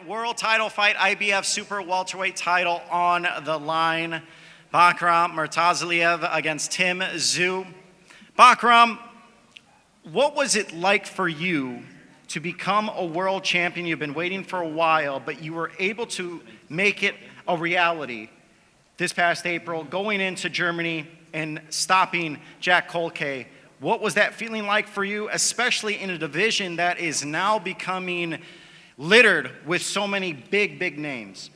World Title fight, IBF Super Welterweight title on the line. Bakhram Murtazaliev against Tszyu. Bakhram, what was it like for you to become a world champion? You've been waiting for a while, but you were able to make it a reality this past April, going into Germany and stopping Jack Kolke. What was that feeling like for you, especially in a division that is now becoming littered with so many big, big names?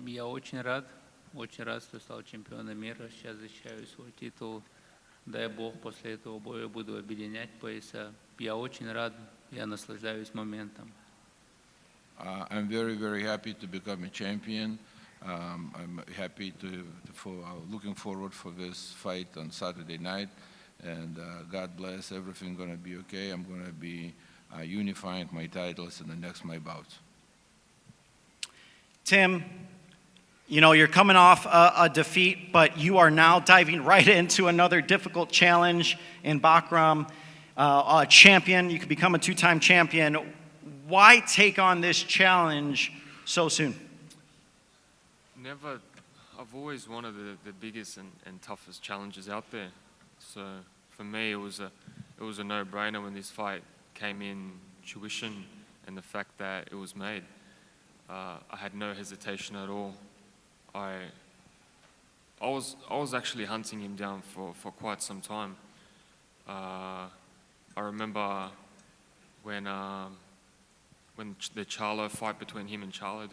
Я очень рад, что стал чемпионом мира. Сейчас защищаю свой титул. Дай Бог, после этого боя буду объединять пояса. Я очень рад, я наслаждаюсь моментом. I'm very, very happy to become a champion. I'm happy looking forward for this fight on Saturday night. And God bless, everything going to be okay. I'm going to be unifying my titles in the next my bouts. Tim, you know, you're coming off a defeat, but you are now diving right into another difficult challenge in Bakhram, a champion. You could become a two-time champion. Why take on this challenge so soon? Never. I've always wanted the biggest and toughest challenges out there. So for me, it was a no-brainer when this fight came in tuition, and the fact that it was made. I had no hesitation at all. I was actually hunting him down for quite some time. I remember when the Charlo fight between him and Charlo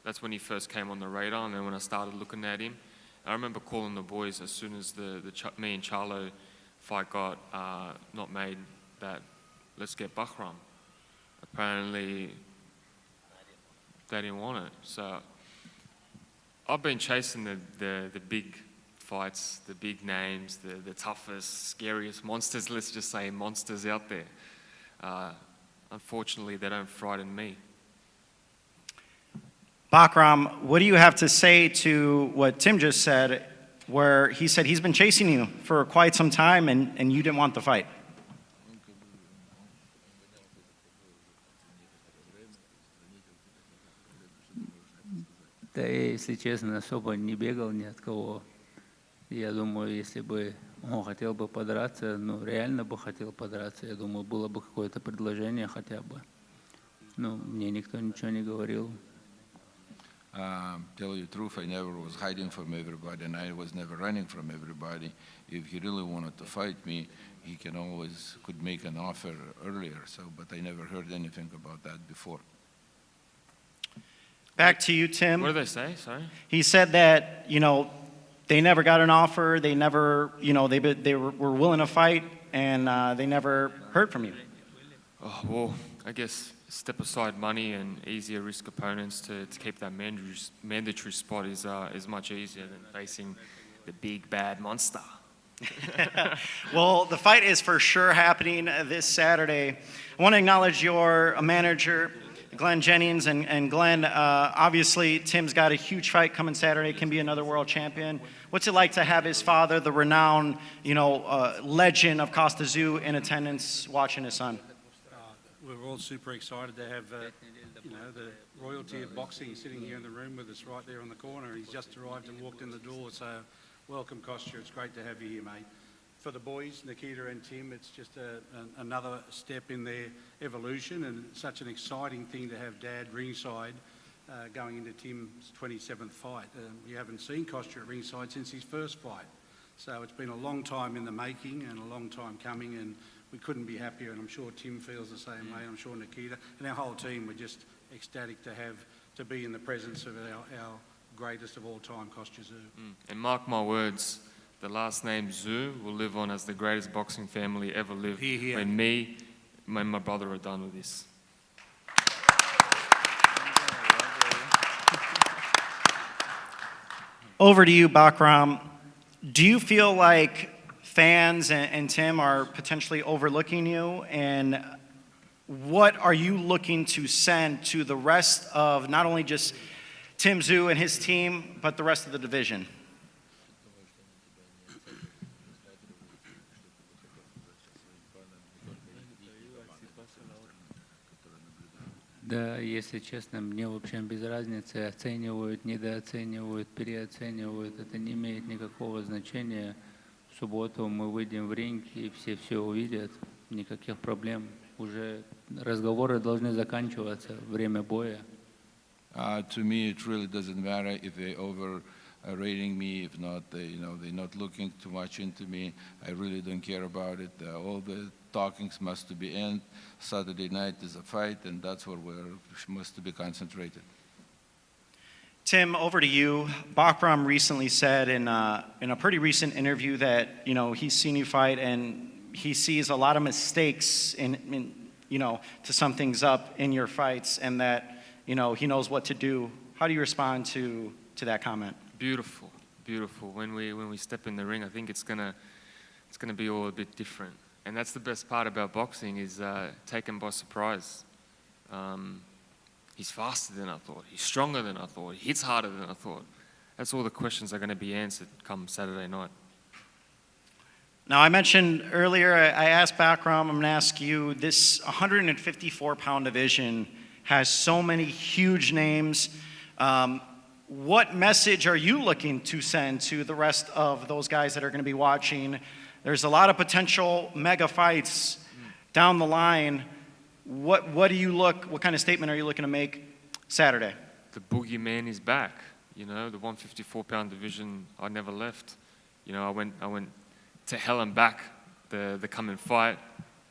that's when he first came on the radar, and then when I started looking at him, I remember calling the boys as soon as me and Charlo fight got not made, that let's get Bakhram. Apparently they didn't want it. So I've been chasing the big fights, the big names, the toughest, scariest monsters, let's just say monsters out there. Unfortunately, they don't frighten me. Bakhram, what do you have to say to what Tim just said, where he said he's been chasing you for quite some time and you didn't want the fight? Да, я, если честно, особо не бегал ни от кого. Я думаю, если бы он хотел бы подраться, ну, реально бы хотел подраться, я думаю, было бы какое-то предложение хотя бы. Ну, мне никто ничего не говорил. Tell you the truth, I never was hiding from everybody, and I was never running from everybody. If he really wanted to fight me, he could make an offer earlier. But I never heard anything about that before. Back to you, Tim. What did they say? Sorry. He said that, you know, they never got an offer. They never, you know, they were willing to fight, and they never heard from you. Oh, well, I guess step aside money and easier risk opponents to keep that mandatory spot is much easier than facing the big bad monster. Well, the fight is for sure happening this Saturday. I want to acknowledge your manager, Glenn Jennings, and Glenn, obviously Tim's got a huge fight coming Saturday, can be another world champion. What's it like to have his father, the renowned, you know, legend of Tszyu, in attendance watching his son? We're all super excited to have, you know, the royalty of boxing sitting here in the room with us right there on the corner. He's just arrived and walked in the door, so welcome, Tszyu. It's great to have you here, mate. For the boys, Nikita and Tim, it's just another step in their evolution, and it's such an exciting thing to have Dad ringside going into Tim's 27th fight. You haven't seen Tszyu at ringside since his first fight. So it's been a long time in the making and a long time coming, and we couldn't be happier, and I'm sure Tim feels the same way, I'm sure Nikita, and our whole team, we're just ecstatic to be in the presence of our greatest of all time, Tszyu. And mark my words, the last name Tszyu will live on as the greatest boxing family ever lived. Hear, hear. When me and my brother are done with this. Over to you, Bakhram. Do you feel like fans and Tim are potentially overlooking you? And what are you looking to send to the rest of not only just Tszyu and his team, but the rest of the division? Да, если честно, мне вообще без разницы, оценивают, недооценивают, переоценивают, это не имеет никакого значения. В субботу мы выйдем в ринг и все увидят, никаких проблем. Уже разговоры должны заканчиваться, время боя. To me, it really doesn't matter if they overrating me, if not, they're not looking too much into me. I really don't care about it. All the talkings must be end. Saturday night is a fight, and that's where we must be concentrated. Tim, over to you. Bakhram recently said in a pretty recent interview that he's seen you fight and he sees a lot of mistakes in to sum things up in your fights, and that he knows what to do. How do you respond to that comment? Beautiful, beautiful. When we step in the ring, I think it's gonna be all a bit different, and that's the best part about boxing is taken by surprise. He's faster than I thought. He's stronger than I thought. He hits harder than I thought. That's all the questions are going to be answered come Saturday night. Now, I mentioned earlier, I asked Bakhram, I'm going to ask you, this 154-pound division has so many huge names. What message are you looking to send to the rest of those guys that are going to be watching? There's a lot of potential mega fights down the line. What kind of statement are you looking to make Saturday? The boogeyman is back. The 154-pound division, I never left. I went to hell and back the come and fight,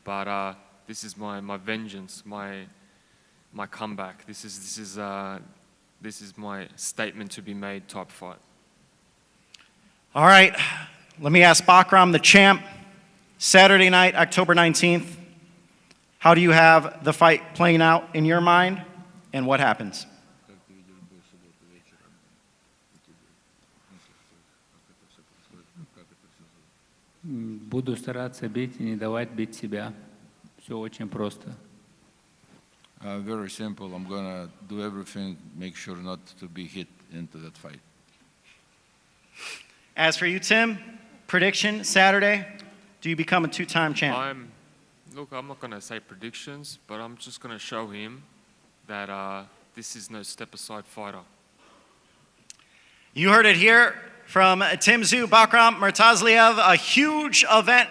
but this is my vengeance, my comeback. This is my statement to be made type fight. All right, let me ask Bakhram, the champ, Saturday night, October 19th. How do you have the fight playing out in your mind, and what happens? Буду стараться бить и не давать бить себя. Все очень просто. Very simple. I'm going to do everything, make sure not to be hit into that fight. As for you, Tim, prediction Saturday, do you become a two-time champ? I'm not going to say predictions, but I'm just going to show him that this is no step-aside fighter. You heard it here from Tszyu, Bakhram Murtazaliev, a huge event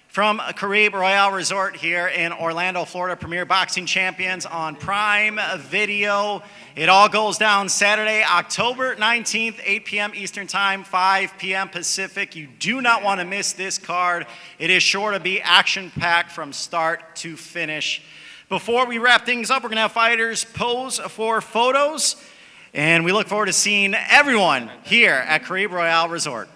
from Caribe Royale Resort here in Orlando, Florida. Premier Boxing Champions on Prime Video. It all goes down Saturday, October 19th, 8 p.m. Eastern Time, 5 p.m. Pacific. You do not want to miss this card. It is sure to be action-packed from start to finish. Before we wrap things up, we're going to have fighters pose for photos. And we look forward to seeing everyone here at Caribe Royale Resort.